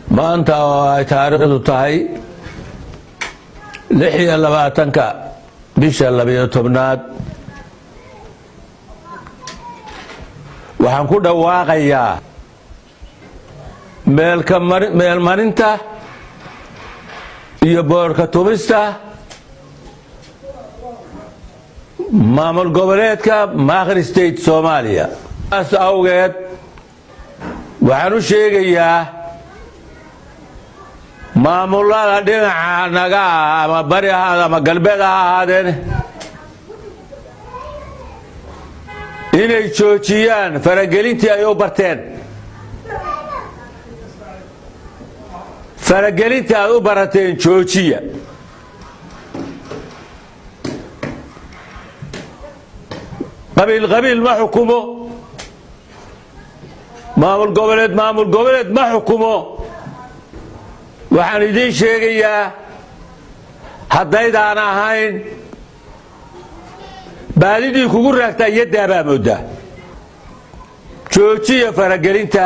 maanta ay taariikhdu tahay 26 bisha 12aad waxaan ku dhawaaqayaa meel marinta iyo boorka tumista maamul goboleedka Maakhir State Soomaaliya as awgeed waxaan u sheegayaa maamulada dhinaca naga ama bari ama galbeed ahaadeen inay joojiyaan faragelintii ay u barteen faragelintii ay u barateen joojiya qabiil ma xukumo maamul goboleed ma xukumo waxaan idin sheegayaa haddaydaan ahayn baadidii kugu raagtaa yaddaa baa moodaa joojiya faragelinta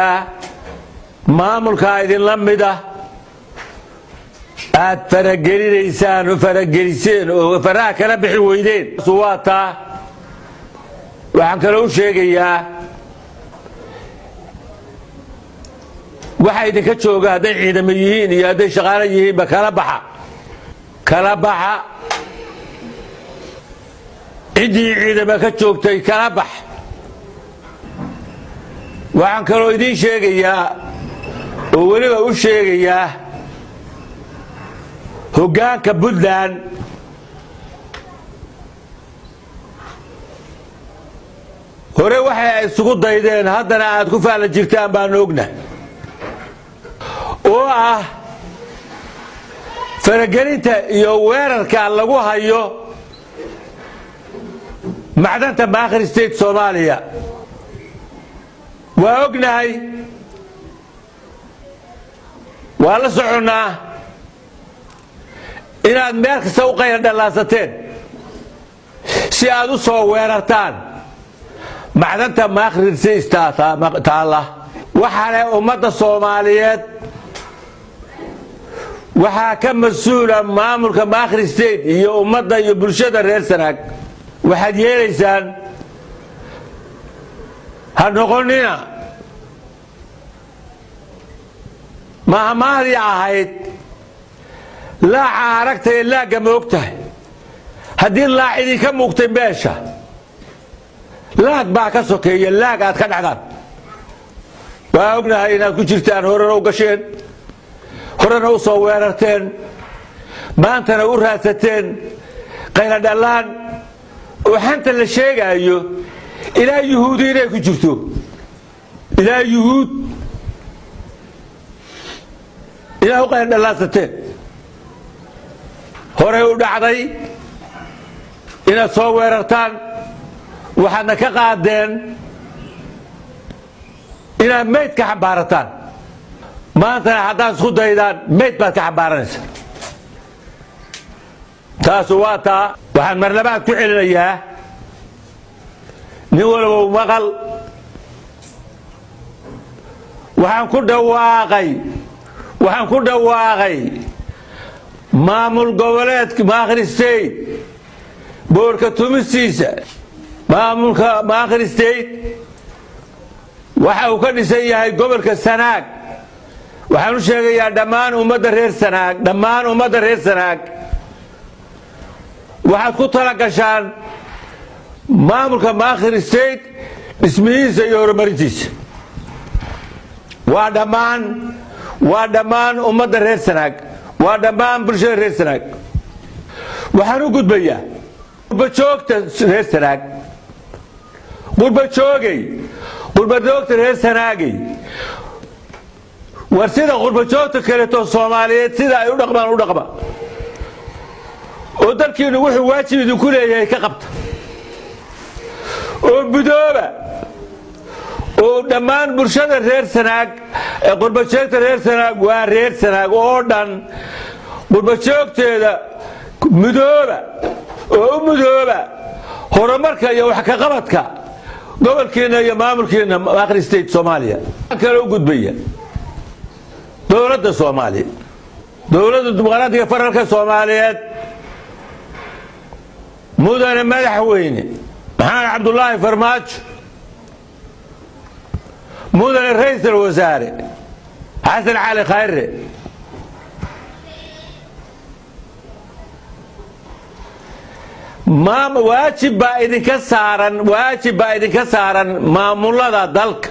maamulka idinla mida aad faragelinaysaan oo farageliseen oo faraha kala bixi weydeen waa taa waxaan kaloo u sheegayaa waxa idinka jooga hadday ciidamo yihiin iyo hadday shaqaale yihiinba kala baxa ciddii ciidamo ka joogtay kala bax waxaan kaloo idin sheegayaa oo weliba u sheegayaa hoggaanka Puntland hore waxay isugu daydeen haddana aad ku faala jirtaan baan ognahay oo ah faragelinta iyo weerarka lagu hayo macdanta Maakhir State Soomaaliya waa ognahay waa la soconaa inaad meel kasta u qayr dhalaasateen si aad u soo weerartaan macdanta Maakhir State taala waxaana ummadda Soomaaliyeed waxaa ka mas'uula maamulka Maakhir State iyo ummadda iyo bulshada reer Sanaag waxaad yeelaysaan ha noqonina mahmaadii ahayd laaca aragtay laaga moogtahay haddii laac idinka muuqtay meesha laag baa ka sokeeya laag aad ka dhacdaan waa ognahay inaad ku jirtaan horena u gasheen horena u soo weerarteen maantana u raadsateen qayla dhalaan oo xanta la sheegayo ilaa yuhuudi inay ku jirto ilaa yuhuud ilaa u qayla dhalaasateen hore u dhacday inaad soo weerartaan waxaadna ka qaadeen inaad meyd ka xambaarataan maantana haddaad isku daydaan meyd baad ka xambaaranaysaa taasu waa taa waxaan marlabaad ku celinayaa nin walbow maqal waxaan ku dhawaaqay maamul goboleedka Maakhir State boorka tumistiisa maamulka Maakhir State waxa uu ka dhisan yahay gobolka Sanaag waxaan u sheegayaa dhammaan ummadda reer Sanaag waxaad ku tala gashaan maamulka Maakhir State dhismihiisa iyo horumarintiisa waa dhammaan ummadda reer Sanaag waa dhammaan bulshada reer Sanaag waxaan u gudbayaa qurbajoogta reer Sanaag qurbajoogta reer Sanaagay war sida qurbajoogta kale to Soomaaliyeed sida ay u dhaqmaan oo dalkiinu wuxuu waajib idinku leeyahay ka qabta oo budooba oo dhammaan bulshada reer Sanaag ee qurbajoogta reer Sanaag waa reer Sanaag oo dhan qurbajoogteeda mudooba horumarka iyo wax ka qabadka gobolkeena iyo maamulkeena Maakhir State Soomaaliya kala u gudbaya dowladda ummadda Soomaaliyeed dowladda dimuqraadiga federaalka Soomaaliyeed mudane madaxweyne maxamed cabdullaahi farmaajo mudane ra'iisul wasaare xasan cali khayre waajib baa idinka saaran maamulada dalka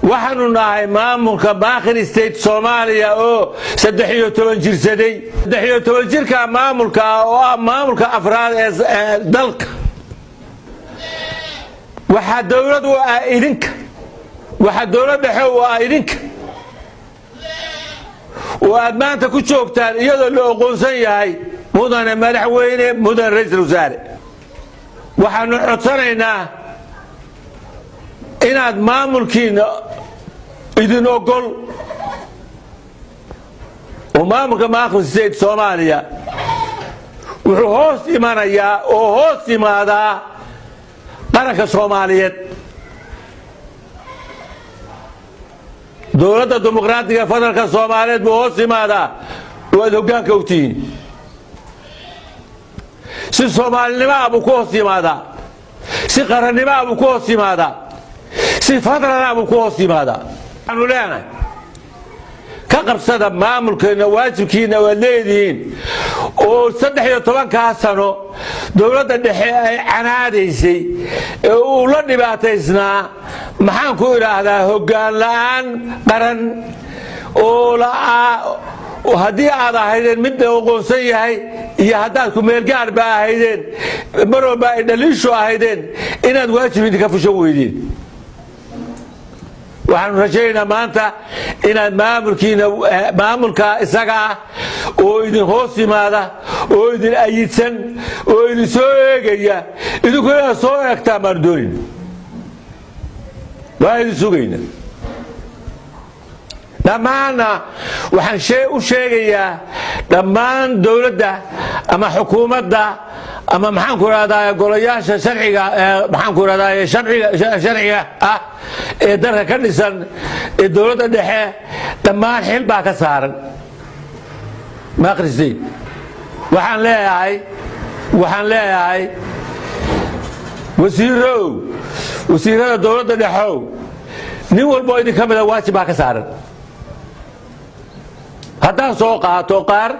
waxaanu nahay maamulka Maakhir State Soomaaliya oo 13 jirsaday 13 jirka maamulka oo ah maamulka afraad ee dalka waxa dawladdu dhexe waa idinka oo aad maanta ku joogtaan iyadoo la aqoonsan yahay mudane madaxweyne mudane ra'iisul wasaare waxaanu codsanaynaa inaad maamulkiina idin ogol oo maamulka Maakhir State Soomaaliya wuxuu hoos imanayaa oo hoos imaadaa qaranka Soomaaliyeed dowladda dimuqraadiga federaalka Soomaaliyeed buu hoos imaadaa oo hoggaanka u tihiin si Soomaalinimo buu ku hoos imaadaa si qarannimo buu ku hoos imaadaa si federal buu ku hoos imaadaa waxaanu leenahay ka qabsada maamulkeena waajibkiina waa leedihiin oo 13 sano dowladda dhexe ay canaadaysay ee uu la dhibaataysnaa maxaan ku iraahdaa hoggaan la'aan qaran oo haddii aad ahaydeen mid aqoonsan yahay iyo haddaad ku meel gaar baa ahaydeen marwalba ay dhaliisho ahaydeen inaad waajib idinka fushan weydeen waxaanu rajaynaynaa maanta inaad maamulka isaga ah oo idin hoos yimaada oo idin ayidsan oo idin soo eegaya idinkuna inaad soo eegtaan baanu doonin waa idin sugayna dhammaanna waxaan u sheegayaa dhammaan dowladda ama xukuumadda ama maxaan ku raahdaa golayaasha sharciga maxaan ku raahdaa sharciga ah ee dalka ka dhisan ee dowladda dhexe dhammaan xil baa ka saaran Maakhir State waxaan leeyahay wasiirada dowladda dhexe nin walba idin ka mid ah waajib baa ka saaran haddaan soo qaato qaar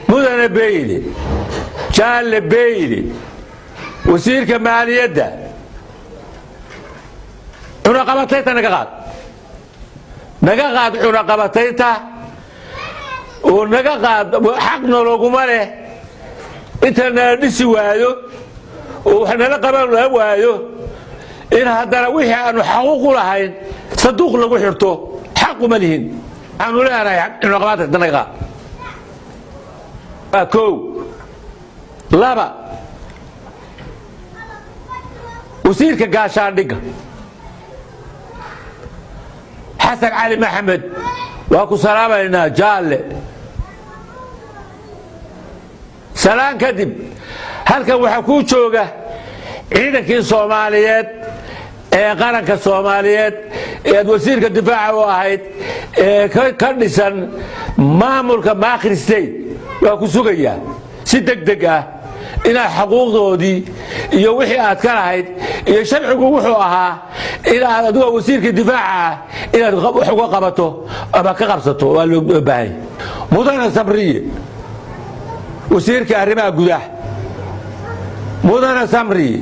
mudane Beyli Jaalle Beyli wasiirka maaliyadda cunaqabatayta naga qaad cunaqabatayta oo naga qaad xaqna looguma leh inta nala dhisi waayo oo wax nala qaban waayo in haddana wixii aanu xaquuq u lahayn saduuq lagu xirto xaq uma lihin aanu leenahay cunaqabatayta naga qaad kow laba wasiirka gaashaandhigga xasan cali maxamed waa ku salaamaynaa jaalle salaan kadib halkan waxaa kuu jooga ciidankii Soomaaliyeed ee qaranka Soomaaliyeed ee wasiirka difaaca u ahayd ee ka dhisan maamulka Maakhir State waa ku sugayaa si degdeg ah inaad xaquuqdoodii iyo wixii aad ka lahayd iyo sharcigu wuxuu ahaa inaad adiga wasiirka difaaca inaad wax uga qabato ama ka qabsato waa loo baahay mudane Samriye wasiirka arrimaha gudaha mudane Samriye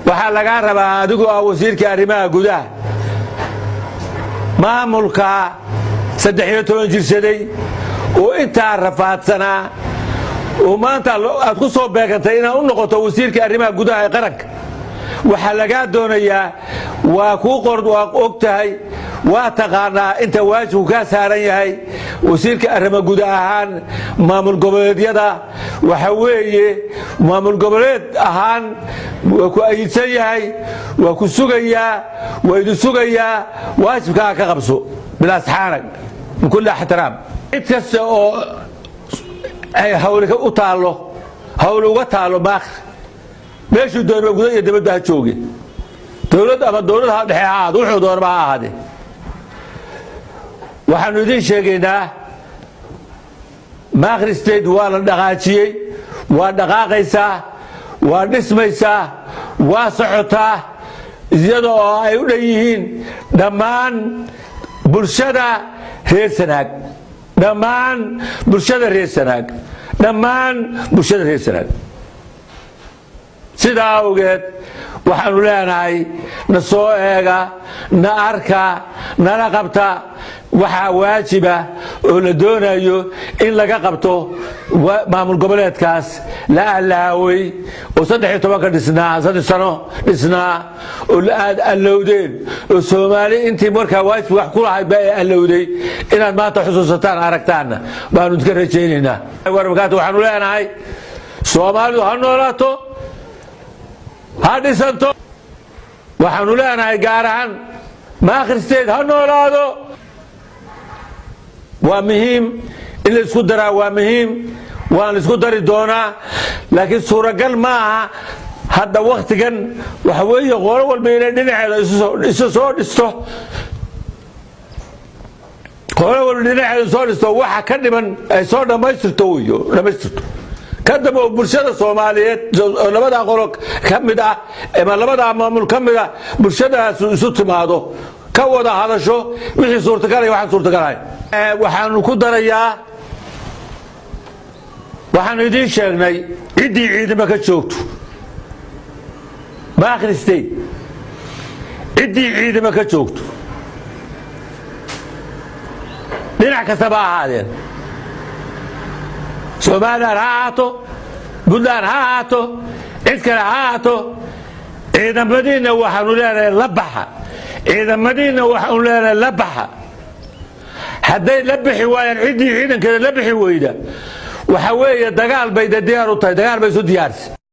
waxaa laga rabaa adigu wasiirka arrimaha gudaha maamulka 13 jirsaday oo intaa rafaadsanaa oo maanta aad ku soo beegantay inaad u noqoto wasiirka arrimaha gudaha ee qaranka waxaa laga doonayaa waa ogtahay waa taqaanaa inta waajibku ka saaran yahay wasiirka arrimaha gudaha ahaan maamul goboleedyada waxa weeye maamul goboleed ahaan waa ku ayidsan yahay waa ku sugayaa waa idin sugayaa waajibkaa ka qabso bilaasxaanag min kulli ixtiraam cid kasta oo ay hawl uga taalo Maakhir meeshuu doono gudaha iyo dibadda ha jooge dowlad ama dowladaha dhexe ahaad wuxuu doonaba ha ahaade waxaanu idiin sheegaynaa Maakri State waa la dhaqaajiyey waa dhaqaaqaysaa waa dhismaysaa waa socotaa iyadoo ay u dhan yihiin dhammaan bulshada reer Sanaag dhammaan bulshada reer Sanaag dhammaan bulshada reer Sanaag sidaa awgeed waxaanu leenahay na soo eega na arka nala qabta waxa waajiba oo la doonayo in laga qabto maamul goboleedkaas la alaaway oo 13 dhisnaa 3 sano dhisnaa oo la aad alowdeen oo Soomaali intii markaa waajib wax ku lahayd baa alowday inaad maanta xusuusataan aragtaana baanu idin rajaynaynaa wararkaas waxaanu leenahay Soomaalidu ha noolaato ha dhisanto waxaanu leenahay gaar ahaan Maakri State ha noolaado waa muhiim in la isku daraa waa muhiim waan isku dari doonaa laakiin suuragal ma aha hadda waqtigan waxa weeye qolo walba inay dhinaceeda isu soo dhisto qolo walba dhinaceeda soo dhisto waxa ka dhiman ay soo dhamaystirto weeyo dhamaystirto kadib oo bulshada Soomaaliyeed labada qolo kamid ah ama labada maamul kamid ah bulshadaas isu timaado ka wada hadasho wixii suurtagal ah waxa suurtagal ah waxaanu ku darayaa waxaanu idin sheegnay cidii ciidamada ka joogto Maakri State cidii ciidamada ka joogto dhinac kasta baa ahaadeen Soomaaliland ha ahaato Puntland ha ahaato cid kale ha ahaato ciidamadiina waxaanu leenahay la baxa ciidamadiina waxaanu leenahay la baxa hadday la bixi waayaan cidii ciidankeeda la bixi weyda waxa weeye dagaal bay diyaar u tahay dagaal bay soo diyaarsi